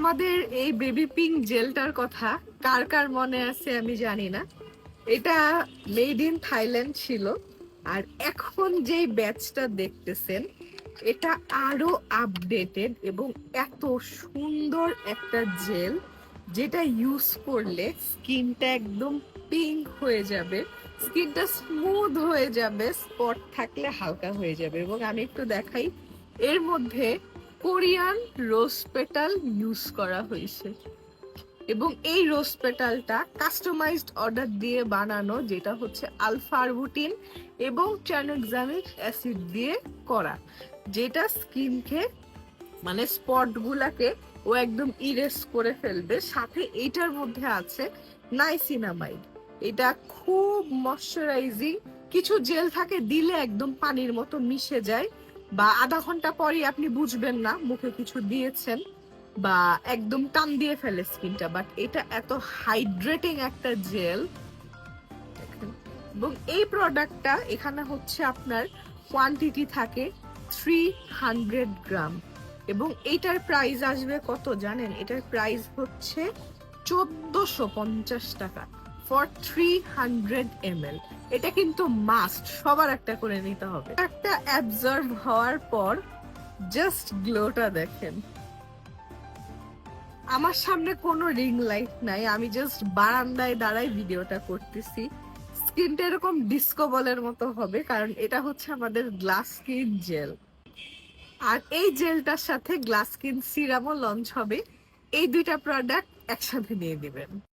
আমাদের এই baby pink জেলটার কথা কার কার মনে আছে আমি জানি না। এটা মেড ইন থাইল্যান্ড ছিল, আর এখন যেই ব্যাচটা দেখতেছেন এটা আরো আপডেটেড এবং এত সুন্দর একটা জেল, যেটা ইউজ করলে স্কিনটা একদম পিঙ্ক হয়ে যাবে, স্কিনটা স্মুথ হয়ে যাবে, স্পট থাকলে হালকা হয়ে যাবে। এবং আমি একটু দেখাই, এর মধ্যে কোরিয়ান রোজ পেটাল ইউজ করা হয়েছে এবং এই রোজ পেটালটা কাস্টমাইজড অর্ডার দিয়ে বানানো, যেটা হচ্ছে আলফা আরবুটিন এবং ট্রানএক্সামিক অ্যাসিড দিয়ে করা, যেটা স্কিনকে মানে স্পট গুলাকে ও একদম ইরেজ করে ফেলবে। সাথে এইটার মধ্যে আছে নাইসিনামাইড। এটা খুব ময়শ্চারাইজিং। কিছু জেল থাকে দিলে একদম পানির মতো মিশে যায়, বা আধা ঘন্টা পরই আপনি বুঝবেন না মুখে কিছু দিয়েছেন, বা একদম টান দিয়ে ফেলে স্কিনটা। বাট এটা এত হাইড্রেটিং একটা জেল। এবং এই প্রোডাক্টটা এখানে হচ্ছে আপনার কোয়ান্টিটি থাকে 300 গ্রাম, এবং এইটার প্রাইস আসবে কত জানেন? এটার প্রাইস হচ্ছে 1450 টাকা ফর 300 ml। এটা কিন্তু মাস্ট সবার একটা করে নিতে হবে। একটা অ্যাবজর্ব হওয়ার পর জাস্ট গ্লোটা দেখেন। আমার সামনে কোনো রিং লাইট নাই, আমি জাস্ট বারান্দায় দাঁড়াই ভিডিওটা করতেছি। স্কিনটা এরকম ডিস্কো বলের মতো হবে, কারণ এটা হচ্ছে আমাদের গ্লাস স্কিন জেল। আর এই জেলটার সাথে গ্লাস স্কিন সিরামও লঞ্চ হবে। এই দুইটা প্রোডাক্ট একসাথে নিয়ে দিবেন।